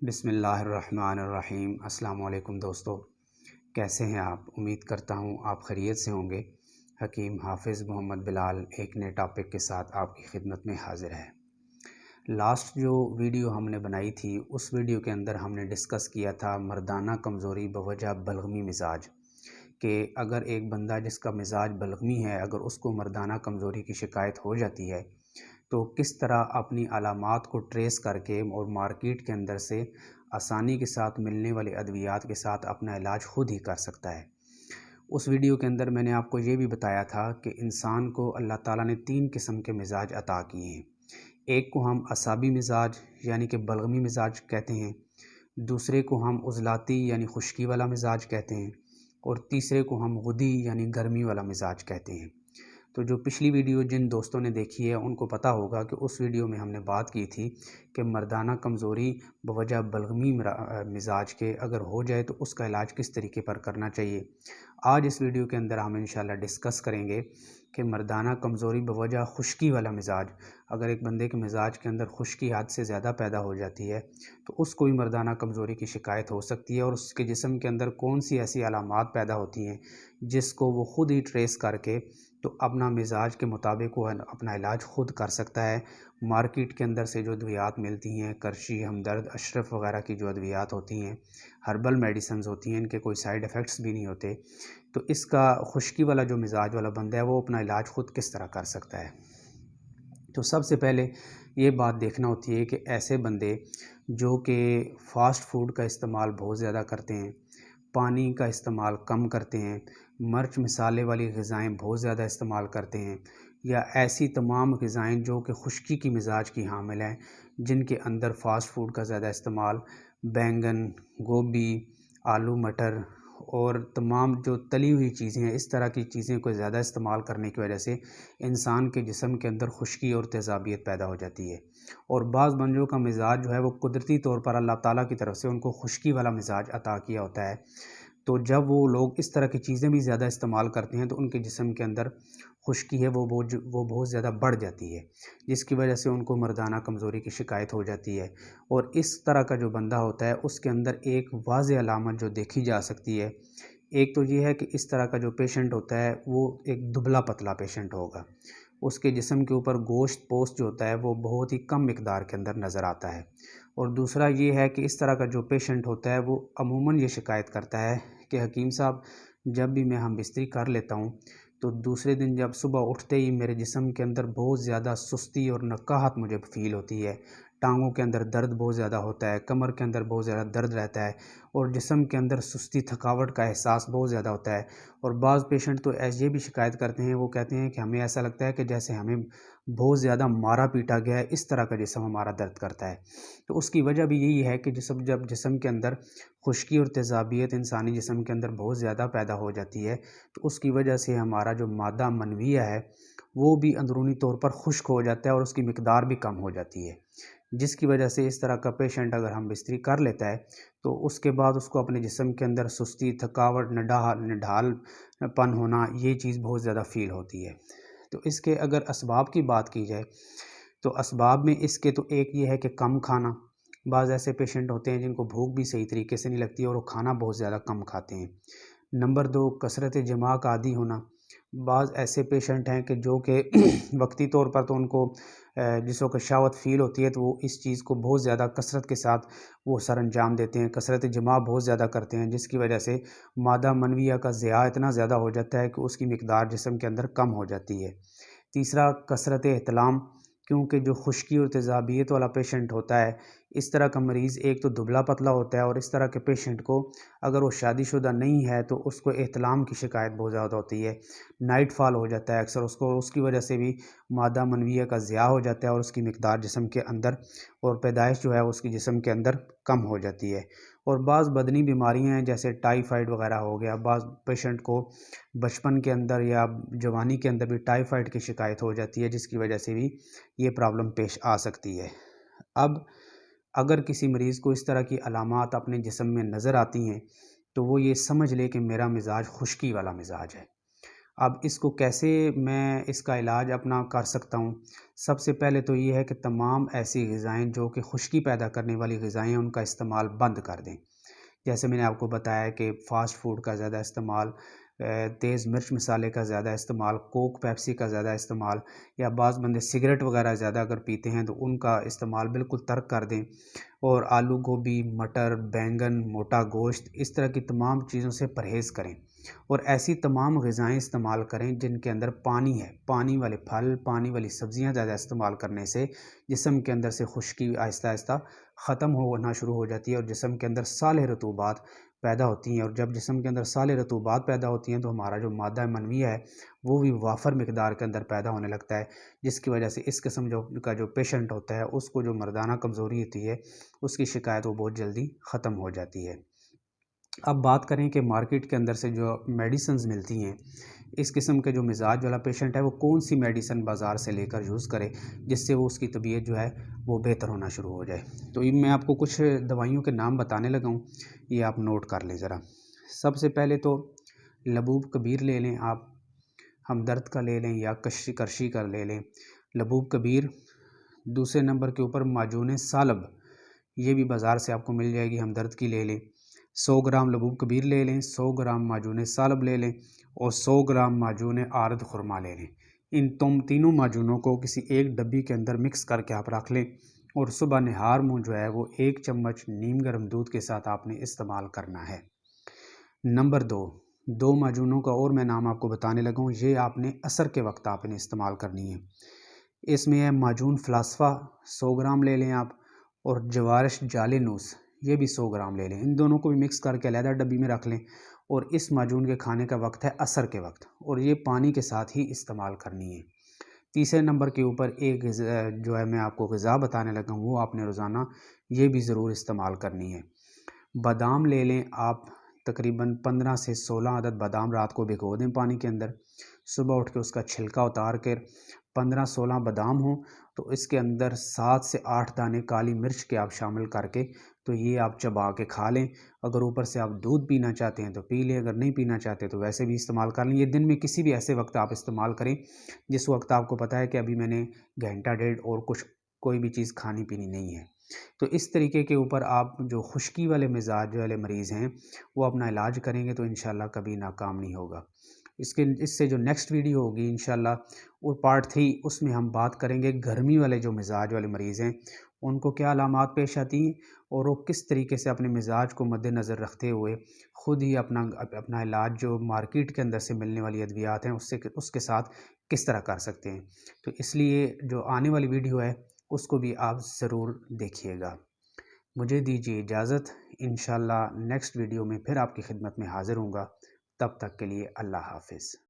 بسم اللہ الرحمن الرحیم۔ السلام علیکم دوستو، کیسے ہیں آپ؟ امید کرتا ہوں آپ خیریت سے ہوں گے۔ حکیم حافظ محمد بلال ایک نئے ٹاپک کے ساتھ آپ کی خدمت میں حاضر ہے۔ لاسٹ جو ویڈیو ہم نے بنائی تھی اس ویڈیو کے اندر ہم نے ڈسکس کیا تھا مردانہ کمزوری بوجہ بلغمی مزاج، کہ اگر ایک بندہ جس کا مزاج بلغمی ہے اگر اس کو مردانہ کمزوری کی شکایت ہو جاتی ہے تو کس طرح اپنی علامات کو ٹریس کر کے اور مارکیٹ کے اندر سے آسانی کے ساتھ ملنے والے ادویات کے ساتھ اپنا علاج خود ہی کر سکتا ہے۔ اس ویڈیو کے اندر میں نے آپ کو یہ بھی بتایا تھا کہ انسان کو اللہ تعالیٰ نے 3 قسم کے مزاج عطا کیے ہیں۔ ایک کو ہم اعصابی مزاج یعنی کہ بلغمی مزاج کہتے ہیں، دوسرے کو ہم عضلاتی یعنی خشکی والا مزاج کہتے ہیں، اور تیسرے کو ہم غدی یعنی گرمی والا مزاج کہتے ہیں۔ تو جو پچھلی ویڈیو جن دوستوں نے دیکھی ہے ان کو پتہ ہوگا کہ اس ویڈیو میں ہم نے بات کی تھی کہ مردانہ کمزوری بوجہ بلغمی مزاج کے اگر ہو جائے تو اس کا علاج کس طریقے پر کرنا چاہیے۔ آج اس ویڈیو کے اندر ہم انشاءاللہ ڈسکس کریں گے کہ مردانہ کمزوری بوجہ خشکی والا مزاج، اگر ایک بندے کے مزاج کے اندر خشکی حد سے زیادہ پیدا ہو جاتی ہے تو اس کو بھی مردانہ کمزوری کی شکایت ہو سکتی ہے، اور اس کے جسم کے اندر کون سی ایسی علامات پیدا ہوتی ہیں جس کو وہ خود ہی ٹریس کر کے تو اپنا مزاج کے مطابق وہ اپنا علاج خود کر سکتا ہے۔ مارکیٹ کے اندر سے جو ادویات ملتی ہیں، کرشی، ہمدرد، اشرف وغیرہ کی جو ادویات ہوتی ہیں، ہربل میڈیسنز ہوتی ہیں، ان کے کوئی سائیڈ ایفیکٹس بھی نہیں ہوتے، تو اس کا خشکی والا جو مزاج والا بندہ ہے وہ اپنا علاج خود کس طرح کر سکتا ہے۔ تو سب سے پہلے یہ بات دیکھنا ہوتی ہے کہ ایسے بندے جو کہ فاسٹ فوڈ کا استعمال بہت زیادہ کرتے ہیں، پانی کا استعمال کم کرتے ہیں، مرچ مسالے والی غذائیں بہت زیادہ استعمال کرتے ہیں، یا ایسی تمام غذائیں جو کہ خشکی کی مزاج کی حامل ہیں جن کے اندر فاسٹ فوڈ کا زیادہ استعمال، بینگن، گوبھی، آلو مٹر اور تمام جو تلی ہوئی چیزیں ہیں، اس طرح کی چیزیں کو زیادہ استعمال کرنے کی وجہ سے انسان کے جسم کے اندر خشکی اور تیزابیت پیدا ہو جاتی ہے۔ اور بعض بندوں کا مزاج جو ہے وہ قدرتی طور پر اللہ تعالیٰ کی طرف سے ان کو خشکی والا مزاج عطا کیا ہوتا ہے، تو جب وہ لوگ اس طرح کی چیزیں بھی زیادہ استعمال کرتے ہیں تو ان کے جسم کے اندر خشکی ہے وہ بہت زیادہ بڑھ جاتی ہے، جس کی وجہ سے ان کو مردانہ کمزوری کی شکایت ہو جاتی ہے۔ اور اس طرح کا جو بندہ ہوتا ہے اس کے اندر ایک واضح علامت جو دیکھی جا سکتی ہے، ایک تو یہ ہے کہ اس طرح کا جو پیشنٹ ہوتا ہے وہ ایک دبلا پتلا پیشنٹ ہوگا، اس کے جسم کے اوپر گوشت پوست جو ہوتا ہے وہ بہت ہی کم مقدار کے اندر نظر آتا ہے۔ اور دوسرا یہ ہے کہ اس طرح کا جو پیشنٹ ہوتا ہے وہ عموماً یہ شکایت کرتا ہے کہ حکیم صاحب جب بھی میں ہم بستری کر لیتا ہوں تو دوسرے دن جب صبح اٹھتے ہی میرے جسم کے اندر بہت زیادہ سستی اور نقاہت مجھے فیل ہوتی ہے، ٹانگوں کے اندر درد بہت زیادہ ہوتا ہے، کمر کے اندر بہت زیادہ درد رہتا ہے، اور جسم کے اندر سستی تھکاوٹ کا احساس بہت زیادہ ہوتا ہے۔ اور بعض پیشنٹ تو یہ بھی شکایت کرتے ہیں، وہ کہتے ہیں کہ ہمیں ایسا لگتا ہے کہ جیسے ہمیں بہت زیادہ مارا پیٹا گیا ہے، اس طرح کا جسم ہمارا درد کرتا ہے۔ تو اس کی وجہ بھی یہی ہے کہ جب جسم کے اندر خشکی اور تیزابیت انسانی جسم کے اندر بہت زیادہ پیدا ہو جاتی ہے تو اس کی وجہ سے ہمارا جو مادہ منویہ ہے وہ بھی اندرونی طور پر خشک ہو جاتا ہے اور اس کی مقدار بھی کم ہو جاتی ہے، جس کی وجہ سے اس طرح کا پیشنٹ اگر ہم بستری کر لیتا ہے تو اس کے بعد اس کو اپنے جسم کے اندر سستی، تھکاوٹ، نڈھال پن ہونا، یہ چیز بہت زیادہ فیل ہوتی ہے۔ تو اس کے اگر اسباب کی بات کی جائے تو اسباب میں اس کے تو ایک یہ ہے کہ کم کھانا، بعض ایسے پیشنٹ ہوتے ہیں جن کو بھوک بھی صحیح طریقے سے نہیں لگتی اور وہ کھانا بہت زیادہ کم کھاتے ہیں۔ نمبر 2، کثرت جماع کا عادی ہونا، بعض ایسے پیشنٹ ہیں کہ جو کہ وقتی طور پر تو ان کو جس وقت شہوت فیل ہوتی ہے تو وہ اس چیز کو بہت زیادہ کثرت کے ساتھ وہ سر انجام دیتے ہیں، کثرت جماع بہت زیادہ کرتے ہیں، جس کی وجہ سے مادہ منویہ کا ضیاع اتنا زیادہ ہو جاتا ہے کہ اس کی مقدار جسم کے اندر کم ہو جاتی ہے۔ تیسرا، کثرت احتلام، کیونکہ جو خشکی اور تیزابیت والا پیشنٹ ہوتا ہے اس طرح کا مریض ایک تو دبلا پتلا ہوتا ہے، اور اس طرح کے پیشنٹ کو اگر وہ شادی شدہ نہیں ہے تو اس کو احتلام کی شکایت بہت زیادہ ہوتی ہے، نائٹ فال ہو جاتا ہے اکثر اس کی وجہ سے بھی مادہ منویہ کا ضیاع ہو جاتا ہے اور اس کی مقدار جسم کے اندر اور پیدائش جو ہے اس کی جسم کے اندر کم ہو جاتی ہے۔ اور بعض بدنی بیماریاں ہیں جیسے ٹائیفائڈ وغیرہ ہو گیا، بعض پیشنٹ کو بچپن کے اندر یا جوانی کے اندر بھی ٹائیفائڈ کی شکایت ہو جاتی ہے، جس کی وجہ سے بھی یہ پرابلم پیش آ سکتی ہے۔ اب اگر کسی مریض کو اس طرح کی علامات اپنے جسم میں نظر آتی ہیں تو وہ یہ سمجھ لے کہ میرا مزاج خشکی والا مزاج ہے۔ اب اس کو کیسے میں اس کا علاج اپنا کر سکتا ہوں؟ سب سے پہلے تو یہ ہے کہ تمام ایسی غذائیں جو کہ خشکی پیدا کرنے والی غذائیں ہیں ان کا استعمال بند کر دیں۔ جیسے میں نے آپ کو بتایا کہ فاسٹ فوڈ کا زیادہ استعمال، تیز مرچ مسالے کا زیادہ استعمال، کوک پیپسی کا زیادہ استعمال، یا بعض بندے سگریٹ وغیرہ زیادہ اگر پیتے ہیں تو ان کا استعمال بالکل ترک کر دیں، اور آلو گوبھی، مٹر، بینگن، موٹا گوشت، اس طرح کی تمام چیزوں سے پرہیز کریں، اور ایسی تمام غذائیں استعمال کریں جن کے اندر پانی ہے۔ پانی والے پھل، پانی والی سبزیاں زیادہ استعمال کرنے سے جسم کے اندر سے خشکی آہستہ آہستہ ختم ہونا شروع ہو جاتی ہے، اور جسم کے اندر صالح رطوبات پیدا ہوتی ہیں، اور جب جسم کے اندر صالح رطوبات پیدا ہوتی ہیں تو ہمارا جو مادہ منویہ ہے وہ بھی وافر مقدار کے اندر پیدا ہونے لگتا ہے، جس کی وجہ سے اس قسم کا جو پیشنٹ ہوتا ہے اس کو جو مردانہ کمزوری ہوتی ہے اس کی شکایت وہ بہت جلدی ختم ہو جاتی ہے۔ اب بات کریں کہ مارکیٹ کے اندر سے جو میڈیسنز ملتی ہیں، اس قسم کے جو مزاج والا پیشنٹ ہے وہ کون سی میڈیسن بازار سے لے کر یوز کرے جس سے وہ اس کی طبیعت جو ہے وہ بہتر ہونا شروع ہو جائے؟ تو میں آپ کو کچھ دوائیوں کے نام بتانے لگا ہوں، یہ آپ نوٹ کر لیں ذرا۔ سب سے پہلے تو لبوب کبیر لے لیں آپ، ہمدرد کا لے لیں یا کرشی کا لے لیں۔ لبوب کبیر۔ دوسرے نمبر کے اوپر معجون سالب، یہ بھی بازار سے آپ کو مل جائے گی، ہمدرد کی لے لیں۔ 100 گرام لبوب کبیر لے لیں، 100 گرام معجون سالب لے لیں، اور 100 گرام معجون آرد خرما لے لیں۔ ان تینوں معجونوں کو کسی ایک ڈبی کے اندر مکس کر کے آپ رکھ لیں، اور صبح نہار منہ جو ہے وہ 1 چمچ نیم گرم دودھ کے ساتھ آپ نے استعمال کرنا ہے۔ نمبر 2 معجونوں کا اور میں نام آپ کو بتانے لگا ہوں، یہ آپ نے عصر کے وقت آپ نے استعمال کرنی ہے۔ اس میں ہے معجون فلاسفہ، 100 گرام لے لیں آپ، اور جوارش جالینوس، یہ بھی 100 گرام لے لیں۔ ان دونوں کو بھی مکس کر کے علیحدہ ڈبی میں رکھ لیں، اور اس معجون کے کھانے کا وقت ہے عصر کے وقت، اور یہ پانی کے ساتھ ہی استعمال کرنی ہے۔ تیسرے نمبر کے اوپر ایک جو ہے میں آپ کو غذا بتانے لگا ہوں، وہ آپ نے روزانہ یہ بھی ضرور استعمال کرنی ہے۔ بادام لے لیں آپ، تقریباً 15 سے 16 عدد بادام رات کو بھگو دیں پانی کے اندر، صبح اٹھ کے اس کا چھلکا اتار کر 15-16 بادام ہوں تو اس کے اندر 7 سے 8 دانے کالی مرچ کے آپ شامل کر کے تو یہ آپ چبا کے کھا لیں۔ اگر اوپر سے آپ دودھ پینا چاہتے ہیں تو پی لیں، اگر نہیں پینا چاہتے تو ویسے بھی استعمال کر لیں۔ یہ دن میں کسی بھی ایسے وقت آپ استعمال کریں جس وقت آپ کو پتہ ہے کہ ابھی میں نے گھنٹہ ڈیڑھ اور کوئی بھی چیز کھانی پینی نہیں ہے۔ تو اس طریقے کے اوپر آپ جو خشکی والے مزاج والے مریض ہیں وہ اپنا علاج کریں گے تو انشاءاللہ کبھی ناکام نہیں ہوگا۔ اس سے جو نیکسٹ ویڈیو ہوگی انشاءاللہ وہ پارٹ 3، اس میں ہم بات کریں گے گرمی والے جو مزاج والے مریض ہیں ان کو کیا علامات پیش آتی ہیں، اور وہ کس طریقے سے اپنے مزاج کو مد نظر رکھتے ہوئے خود ہی اپنا علاج جو مارکیٹ کے اندر سے ملنے والی ادویات ہیں اس کے ساتھ کس طرح کر سکتے ہیں۔ تو اس لیے جو آنے والی ویڈیو ہے اس کو بھی آپ ضرور دیکھیے گا۔ مجھے دیجیے اجازت، انشاءاللہ نیکسٹ ویڈیو میں پھر آپ کی خدمت میں حاضر ہوں گا۔ تب تک کے لیے اللہ حافظ۔